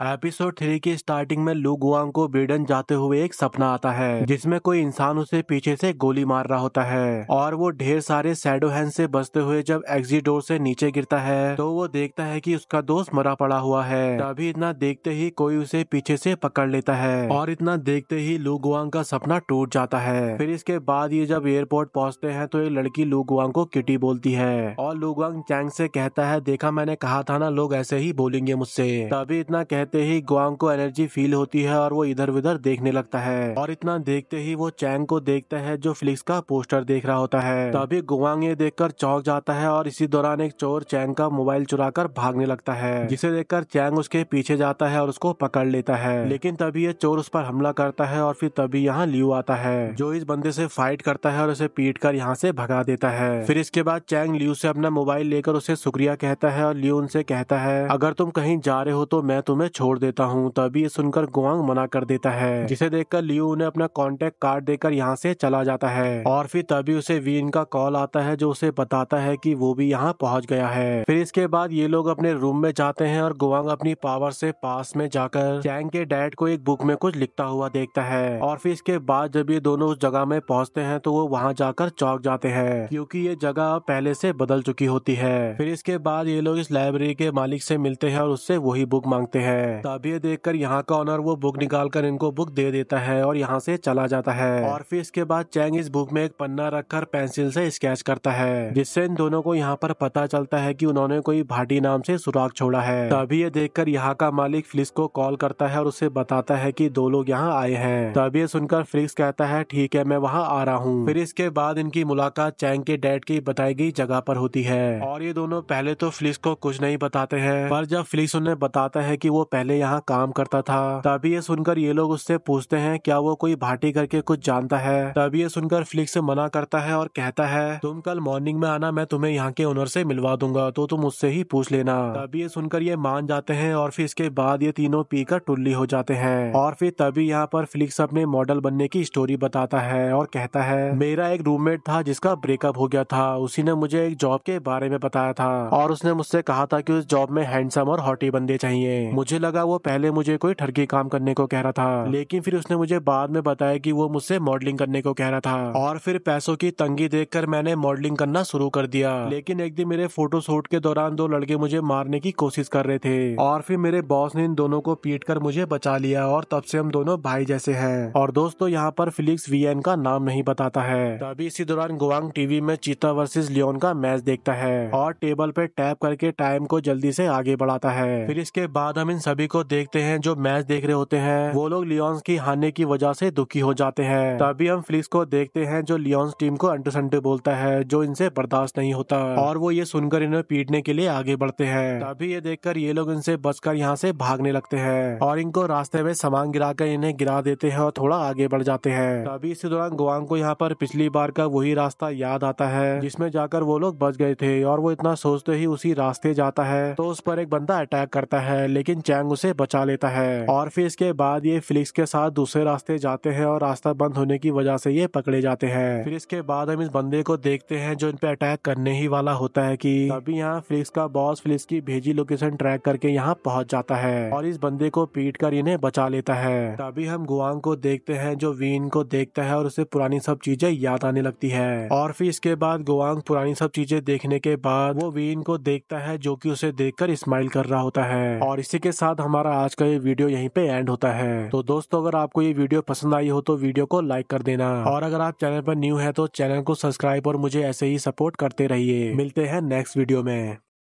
Episode 3 की starting में लू गुआंग को ब्रिडन जाते हुए एक सपना आता है जिसमें कोई इंसान उसे पीछे से गोली मार रहा होता है और वो ढेर सारे शैडो हैंड से बचते हुए जब एग्जिट डोर से नीचे गिरता है तो वो देखता है कि उसका दोस्त मरा पड़ा हुआ है। तभी इतना देखते ही कोई उसे पीछे से पकड़ लेता है और इतना देखते ही लू गुआंग का सपना टूट जाता है। फिर इसके बाद ये जब एयरपोर्ट पहुंचते हैं तो एक लड़की लू गुआंग को किटी बोलती है और लू गुआंग चैंग से कहता है, देखा मैंने कहा था ना, लोग ऐसे ही बोलेंगे मुझसे। तभी इतना कहते ही गुआंग को एनर्जी फील होती है और वो इधर उधर देखने लगता है और इतना देखते ही वो चैंग को देखता है जो फ्लिक्स का पोस्टर देख रहा होता है। तभी गुआंग ये देखकर चौंक जाता है और इसी दौरान एक चोर चैंग का मोबाइल चुराकर भागने लगता है, जिसे देखकर चैंग उसके पीछे जाता है और उसको पकड़ लेता है। लेकिन तभी ये चोर उस पर हमला करता है और फिर तभी यहाँ लियू आता है जो इस बंदे से फाइट करता है और उसे पीट कर यहाँ से भगा देता है। फिर इसके बाद चैंग लियू से अपना मोबाइल लेकर उसे शुक्रिया कहता है और लियू उनसे कहता है, अगर तुम कहीं जा रहे हो तो मैं तुम्हें छोड़ देता हूँ। तभी ये सुनकर गुआंग मना कर देता है, जिसे देखकर लियू उन्हें अपना कॉन्टेक्ट कार्ड देकर यहाँ से चला जाता है। और फिर तभी उसे वीन का कॉल आता है जो उसे बताता है कि वो भी यहाँ पहुँच गया है। फिर इसके बाद ये लोग अपने रूम में जाते हैं और गुआंग अपनी पावर से पास में जाकर चैंग के डैड को एक बुक में कुछ लिखता हुआ देखता है। और फिर इसके बाद जब ये दोनों उस जगह में पहुँचते हैं तो वो वहाँ जाकर चौंक जाते हैं क्योंकि ये जगह पहले से बदल चुकी होती है। फिर इसके बाद ये लोग इस लाइब्रेरी के मालिक से मिलते हैं और उससे वही बुक मांगते हैं। तभी ये देखकर यहाँ का ऑनर वो बुक निकालकर इनको बुक दे देता है और यहाँ से चला जाता है। और फिर इसके बाद चैंग इस बुक में एक पन्ना रखकर पेंसिल से स्केच करता है, जिससे इन दोनों को यहाँ पर पता चलता है कि उन्होंने कोई भाटी नाम से सुराग छोड़ा है। तभी ये देखकर यहाँ का मालिक फ्लिक्स को कॉल करता है और उसे बताता है कि दो लोग यहाँ आए हैं। तभी ये सुनकर फ्लिक्स कहता है, ठीक है मैं वहाँ आ रहा हूँ। फिर इसके बाद इनकी मुलाकात चैंग के डैड की बताई गई जगह पर होती है और ये दोनों पहले तो फ्लिक्स को कुछ नहीं बताते हैं, पर जब फ्लिक्स उन्हें बताता है कि वो पहले यहाँ काम करता था तभी ये सुनकर ये लोग उससे पूछते हैं क्या वो कोई भाटी करके कुछ जानता है। तभी ये सुनकर फ्लिक्स मना करता है और कहता है, तुम कल मॉर्निंग में आना, मैं तुम्हें यहाँ के ओनर से मिलवा दूंगा तो तुम उससे ही पूछ लेना। तभी ये सुनकर ये मान जाते हैं और फिर इसके बाद ये तीनों पीकर टुल्ली हो जाते हैं। और फिर तभी यहाँ पर फ्लिक्स अपने मॉडल बनने की स्टोरी बताता है और कहता है, मेरा एक रूममेट था जिसका ब्रेकअप हो गया था, उसी ने मुझे एक जॉब के बारे में बताया था और उसने मुझसे कहा था कि उस जॉब में हैंडसम और हॉटी बंदे चाहिए। मुझे लगा वो पहले मुझे कोई ठरकी काम करने को कह रहा था, लेकिन फिर उसने मुझे बाद में बताया कि वो मुझसे मॉडलिंग करने को कह रहा था और फिर पैसों की तंगी देखकर मैंने मॉडलिंग करना शुरू कर दिया। लेकिन एक दिन मेरे फोटो शूट के दौरान दो लड़के मुझे मारने की कोशिश कर रहे थे और फिर मेरे बॉस ने इन दोनों को पीट कर मुझे बचा लिया और तब से हम दोनों भाई जैसे हैं। और दोस्तों यहाँ पर फिलिक्स वीएन का नाम नहीं बताता है। तभी इसी दौरान गुआंग टीवी में चीता वर्सेस लियोन का मैच देखता है और टेबल पे टैप करके टाइम को जल्दी से आगे बढ़ाता है। फिर इसके बाद हम इन सभी को देखते हैं जो मैच देख रहे होते हैं वो लोग लियोन्स की हारने की वजह से दुखी हो जाते हैं। तभी हम फ्लिक्स को देखते हैं जो लियोन्स टीम को अंटे संटे बोलता है जो इनसे बर्दाश्त नहीं होता और वो ये सुनकर इन्हें पीटने के लिए आगे बढ़ते हैं। तभी ये देखकर ये लोग इनसे बचकर यहाँ से भागने लगते हैं और इनको रास्ते में सामान गिराकर इन्हें गिरा देते हैं और थोड़ा आगे बढ़ जाते हैं। तभी इसी दौरान गुआंग को यहाँ पर पिछली बार का वही रास्ता याद आता है जिसमें जाकर वो लोग बच गए थे और वो इतना सोचते ही उसी रास्ते जाता है तो उस पर एक बंदा अटैक करता है, लेकिन चैंग उसे बचा लेता है। और फिर इसके बाद ये फ्लिक्स के साथ दूसरे रास्ते जाते हैं और रास्ता बंद होने की वजह से ये पकड़े जाते हैं। फिर इसके बाद हम इस बंदे को देखते हैं जो इन पे अटैक करने ही वाला होता है कि तभी यहाँ फ्लिक्स का बॉस फ्लिक्स की भेजी लोकेशन ट्रैक करके यहाँ पहुंच जाता है और इस बंदे को पीट कर इन्हें बचा लेता है। तभी हम गुआंग को देखते हैं जो वीन को देखता है और उसे पुरानी सब चीजें याद आने लगती है। और फिर इसके बाद गुआंग पुरानी सब चीजें देखने के बाद वो वीन को देखता है जो कि उसे देखकर स्माइल कर रहा होता है। और इसी के साथ हमारा आज का ये वीडियो यहीं पे एंड होता है। तो दोस्तों अगर आपको ये वीडियो पसंद आई हो तो वीडियो को लाइक कर देना और अगर आप चैनल पर न्यू है तो चैनल को सब्सक्राइब और मुझे ऐसे ही सपोर्ट करते रहिए। मिलते हैं नेक्स्ट वीडियो में।